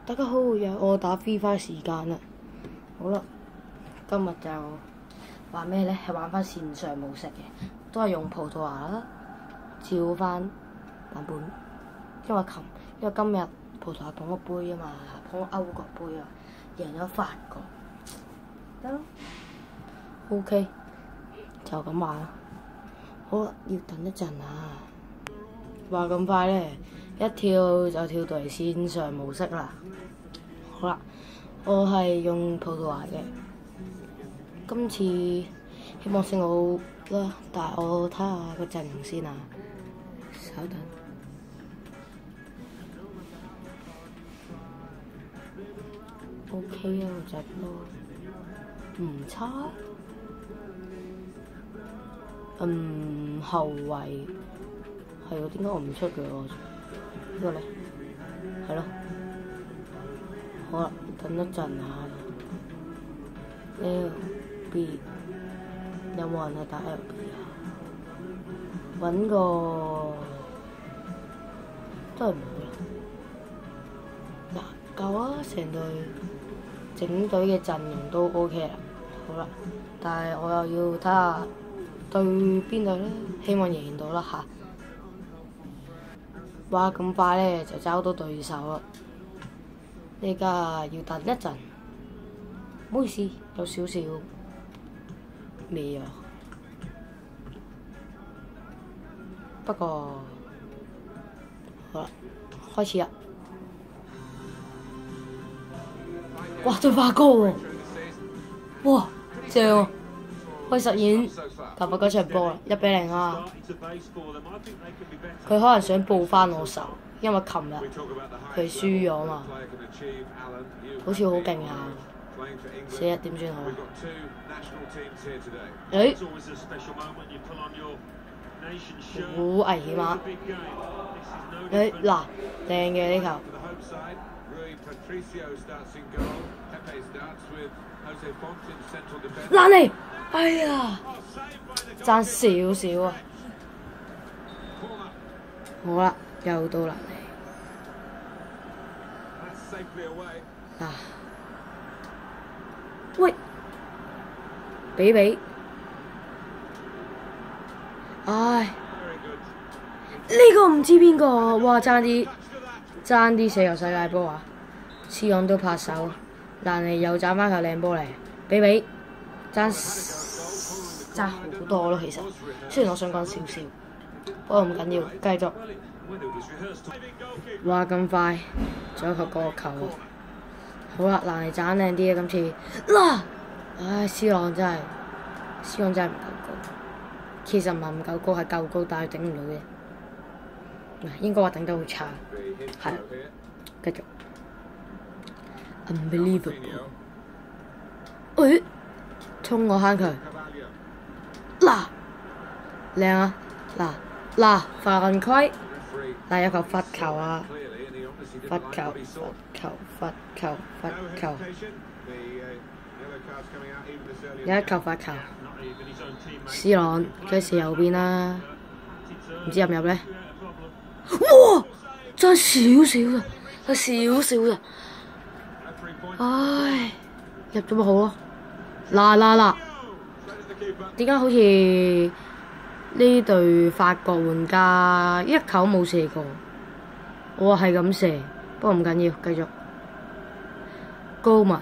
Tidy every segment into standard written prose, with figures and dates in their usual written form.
大家好，又我打 FIFA 時間啦。好啦，今日就玩咩咧？係玩翻線上模式嘅，都係用葡萄牙啦，照翻版本。因為今日葡萄牙捧個杯啊嘛，捧個歐國杯啊，贏咗法國。得咯 ，OK， 就咁玩啦。好啦，要等一陣啊。話咁快咧，一跳就跳到嚟線上模式啦。好啦，我係用葡萄牙嘅，今次希望勝好啦，但係我睇下個陣容先啊，稍等。OK 啊，個陣都唔差。後衞係喎，點解我唔出嘅我？呢個咧，係咯。好啦，等一陣啊。LB 有冇人去打 LB 啊？揾個都係唔會啦。嗱，夠啊！成隊整隊嘅陣容都 OK 啦。好啦，但係我又要睇下對邊隊咧，希望贏到啦嚇。哇！咁快咧就找到對手啦。呢家要等一陣，唔好意思，有少少未啊。不過好啦，開始啦！哇，對法國喎！哇，正喎！可以實現頭髮嗰場波啦，1-0啊！佢可能想報翻我仇，因為琴日佢輸咗嘛，好似好勁啊！死啦，點算好？好危險啊！嗱，靚嘅呢球。蘭尼，哎呀，爭少少啊！好啦，又到蘭尼。嗱，喂，比，唉，呢個唔知邊個，哇，爭啲射入世界波啊！C朗都拍手，蘭尼又斬翻球靚波嚟，比爭好多咯，其實雖然我想講少少，不過唔緊要，繼續。哇！咁快，仲有一球過球喎。好啦，蘭尼斬靚啲啊！今次嗱，唉，C朗真係唔夠高。其實唔係唔夠高，係夠高，但係頂唔到嘅。應該話頂得好差，係。繼續。Unbelievable！ 誒，衝我坑佢！嗱，靚啊！嗱，犯規！嗱，有球罰球啊！罰球！有一球罰球。C朗佢射右邊啦，唔知入唔入咧？哇！爭少少啊，係少少啊！唉，入咗咪好咯？嗱，點解好似呢隊法國玩家一球冇射過？我係咁射，不過唔緊要，繼續。高文、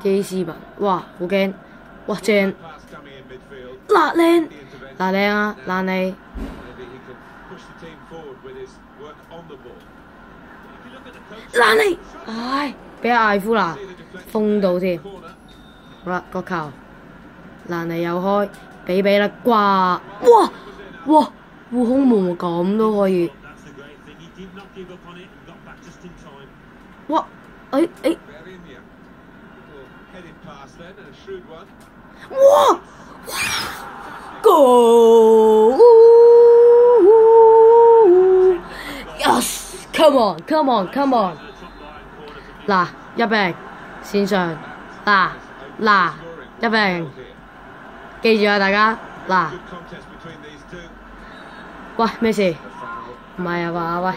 基斯文，哇，好驚！哇，正！靚啊，蘭尼！唉，俾阿艾夫拿封到添。好啦，個球，蘭尼又開，比啦，掛！哇！護空門咁都可以。哇！哇 ！Go! Yes! Come on! 嗱，1-0線上，嗱，1-0，記住啊大家，嗱，喂咩事？唔係啊嘛？喂，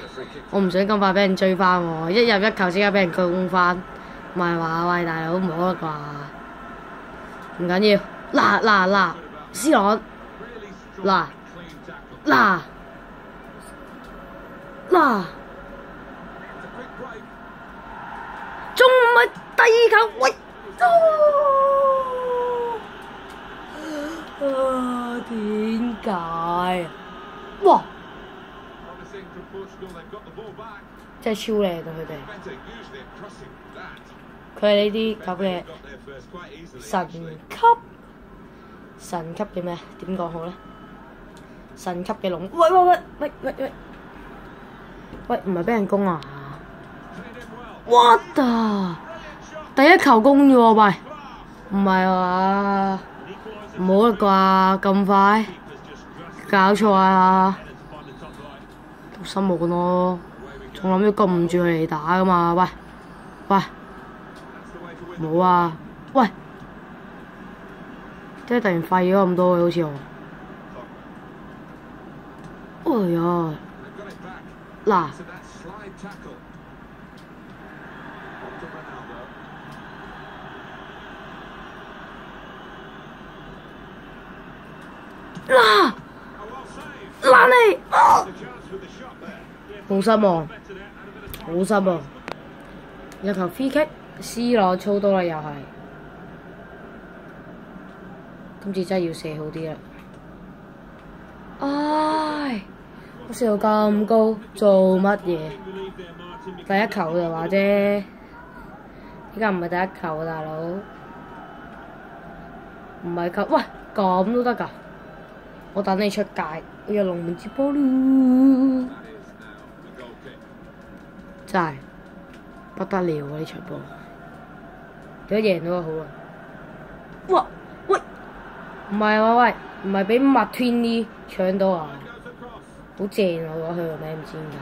我唔想咁快俾人追翻喎，一入一球即刻俾人攻翻，唔係話喂大佬唔好啦啩？唔緊要，嗱，C朗，嗱，仲唔係第二球？喂！點解？哇！真係超靚啊！佢係呢啲咁嘅神級嘅咩？點講好咧？神級嘅龍！喂！唔係俾人攻啊！What the？第一球攻咗喎，喂！唔係啊？唔好啦啩，咁快？搞錯啊！失望咯，仲諗住撳住佢嚟打噶嘛？喂，冇啊！喂，點解突然廢咗咁多嘅？好似我，哎呀，嗱，爛你！好失望，有球 free kick，C 朗操刀啦又係，今次真係要射好啲啦！唉，我射到咁高，做乜嘢？第一球就話啫，依家唔係第一球啊，大佬，唔係球，喂，咁都得㗎？我等你出界，我有龍門接波啦！真係不得了啊！呢場波，如果贏咗就好啦。哇！喂，唔係喎，喂，唔係俾麥天尼搶到啊！好正啊！我覺得佢個名唔知點解。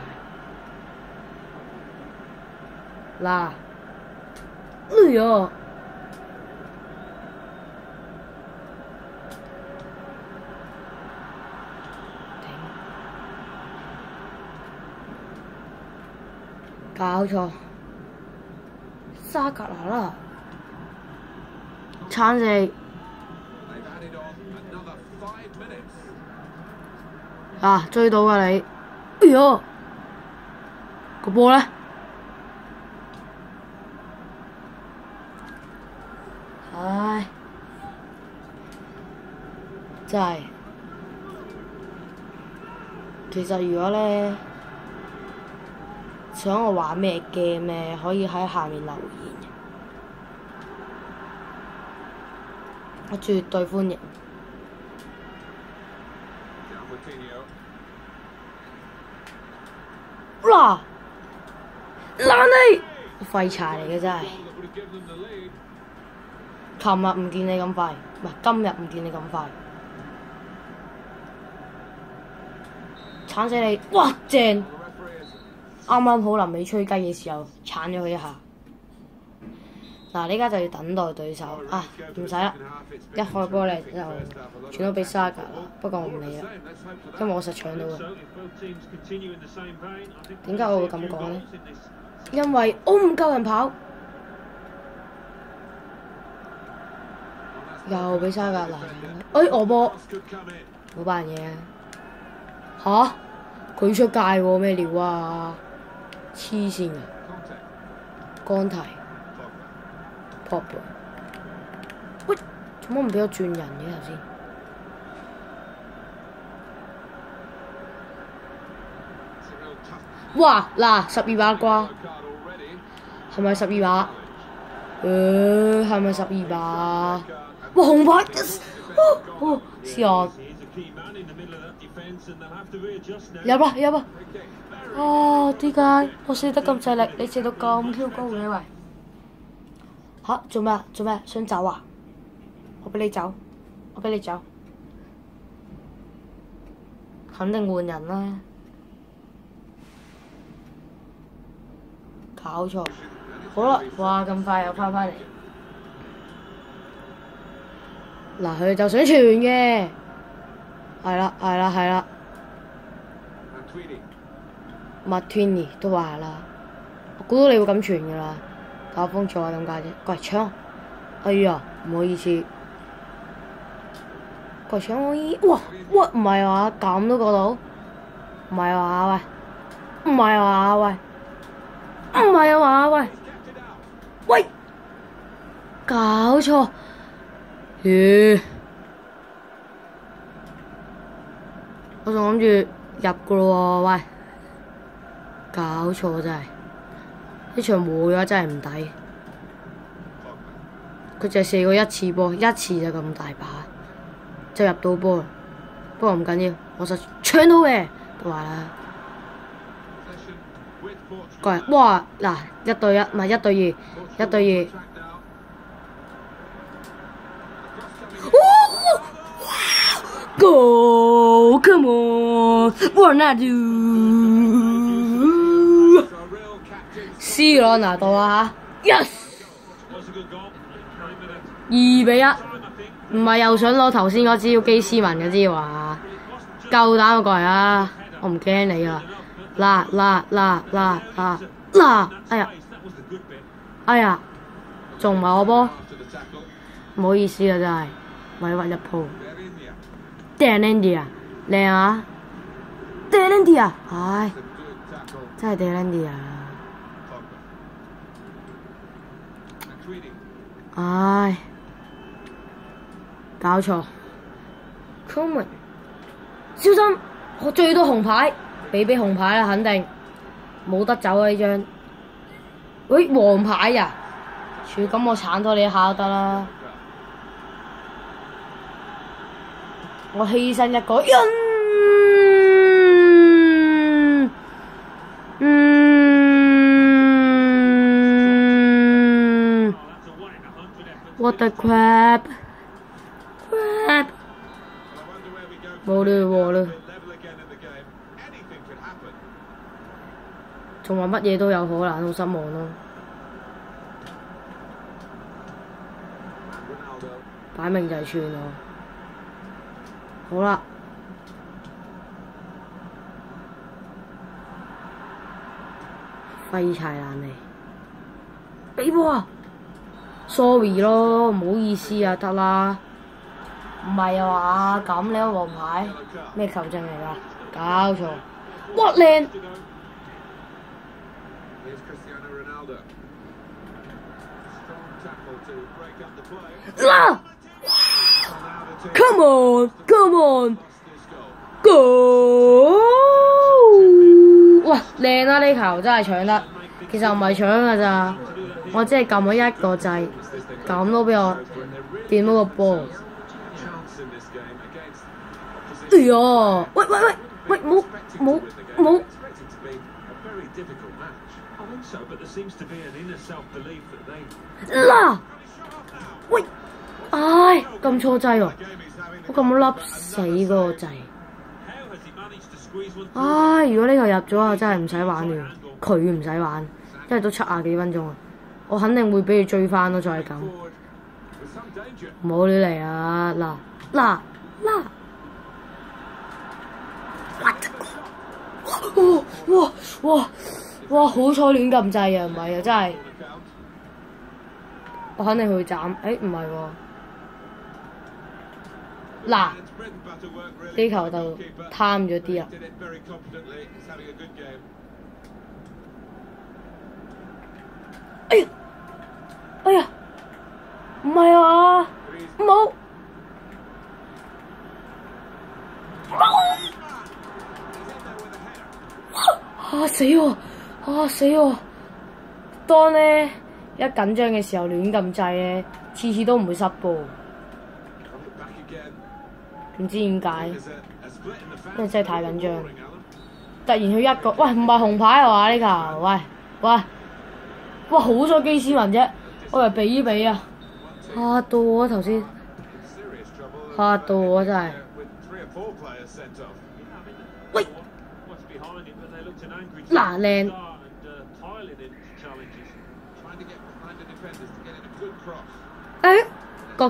嗱，哎呀！搞錯，沙格拿啦，鏟食啊！追到㗎你，哎呀，個波咧，唉，真係，其實如果咧〜想我玩咩 game 咧，可以喺下面留言，我絕對歡迎。嗱，爛你！廢柴嚟嘅真係。琴日唔見你咁快，唔係今日唔見你咁快，鏟死你！哇，正！啱啱好臨尾吹雞嘅時候，鏟咗佢一下。嗱，呢家就要等待對手啊，唔使啦，一開波咧就轉咗俾沙格啦。不過我唔理啦，因為我實搶到嘅。點解我會咁講咧？因為我唔夠人跑，又俾沙格攔。哎，我波冇扮嘢啊！嚇，佢出界喎，咩料啊？黐線嘅，干提 pop， 喂，做乜唔俾我轉人嘅頭先？哇！嗱，12碼啩？係咪12碼？係咪12碼？哇！紅牌！哦，C朗入啦！啊！點解我射得咁犀利，你射到咁 Q 高嘅喂？吓？做咩？想走啊？我俾你走，肯定換人啦！搞錯，好啦，哇！咁快又翻嚟，嗱，佢就想傳嘅，係啦。Martini 都話啦，我估到你會咁傳㗎啦，打風錯啊咁解啫。過嚟搶！哎呀，唔好意思。過嚟搶我衣！哇！唔係話咁都過到？唔係話喂，唔係話喂，唔係話喂，喂！搞錯！我仲諗住入噶咯喎，喂！搞錯真係，呢場冇嘅話真係唔抵。佢就係射過一次波，一次就咁大把，就入到波啦。不過唔緊要，我實搶到嘅，都話啦。過嚟，哇！嗱，1對1，唔係1對2，1對2。Go! Come on! Ronaldo! C 朗拿度啊嚇 ！Yes！ 2比1，唔係又想攞頭先嗰招基斯文嗰招啊！夠膽過嚟啊！我唔驚你啊！嗱！哎呀！仲唔係我波？唔好意思啊，真係委屈一鋪。Delandy 啊，靚啊 ！Delandy 啊，唉，真係 Delandy 啊！唉，搞錯 ，Coleman， 小心！我最多紅牌，俾紅牌啦，肯定冇得走啊呢張。喂，黃牌呀！咁我鏟多你一下都得啦。我犧牲一個人，What the crap！ 冇啦，仲話乜嘢都有可能，好失望咯。擺明就係串我。好啦，廢柴爛嚟，俾波啊 ！sorry 咯，唔好意思啊，得啦。唔係啊嘛，咁你個黃牌咩球證嚟㗎？搞錯，哇靚！啦 ！Come on, come on, go！ 哇，靚啊！呢球真係搶得，其實唔係搶㗎咋，我只係撳咗一個掣，咁都俾我掂到個波。哎呀！喂，冇！啦！喂！唉，撳錯掣喎！我撳到粒死嗰個掣。唉，如果呢球入咗啊，真係唔使玩了，佢唔使玩，因為都70幾分鐘啊，我肯定會俾佢追翻咯，再係咁。唔好亂嚟啊！嗱！哇！好彩亂撳掣啊，唔係啊，真係。我肯定會斬，唔係喎。嗱，呢球就貪咗啲啊！哎呀，唔係啊，冇！死我！當呢一緊張嘅時候亂撳掣咧，次次都唔會失波。唔知點解，因為真係太緊張。突然佢一個，喂唔係紅牌啊嘛呢球，喂，哇好彩基斯文啫，我以為比啊，嚇到我頭先，嚇到我真係。喂，嗱靚。角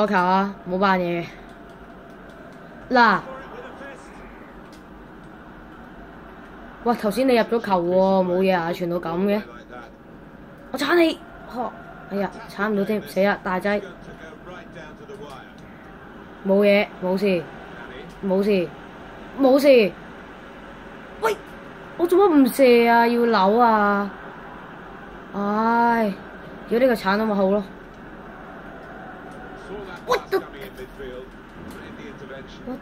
球啊，冇扮嘢嘅。嗱，喂，頭先你入咗球喎，冇嘢啊，傳到咁嘅。我鏟你，呵！哎呀，鏟唔到添，死啦，大仔。冇嘢，冇事，冇事，冇事。喂，我做乜唔射啊？要扭啊！唉，如果呢個鏟到咪好咯。What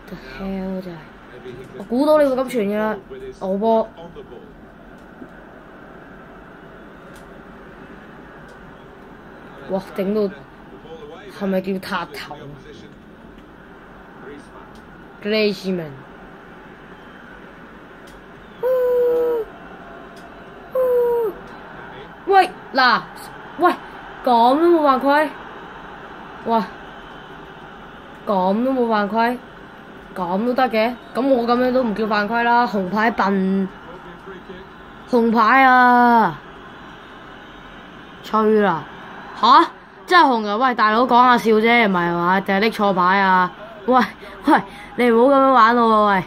the hell 真係，我估到你會咁傳嘅啦，牛波。哇！頂到係咪叫塔頭？Griezmann。喂嗱，喂咁都冇犯規，喂咁都冇犯規，咁都得嘅？咁我咁樣都唔叫犯規啦，紅牌笨，紅牌啊！吹啦！吓？真係紅啊！喂，大佬講下笑啫，唔係嘛？定係拎錯牌啊？喂喂，你唔好咁樣玩我喎！喂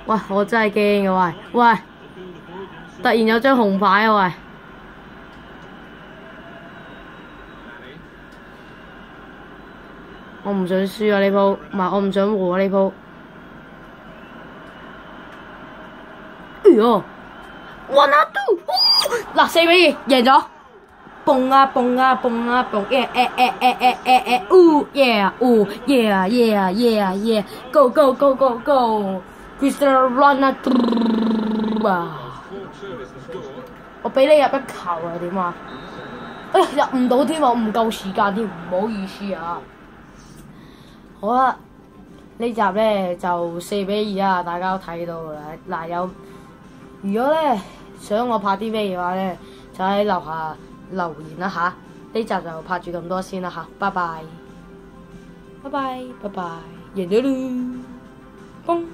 喂，我真係驚嘅喂喂，突然有張紅牌啊喂！我唔想輸啊呢鋪，唔係我唔想和啊呢鋪。哎呦，1-2，嗱4-2贏咗，蹦啊蹦啊蹦啊蹦，yeah，go go go go go，Cristiano Ronaldo，我俾你入一球啊點啊？哎呀入唔到添啊，我唔夠時間添，唔好意思啊。好啦，呢集咧就4-2啊，大家都睇到啦。嗱如果咧想我拍啲咩嘅話咧，就喺樓下留言啦吓。呢集就拍住咁多先啦吓，拜拜，拜拜，拜拜，贏咗啦，恭！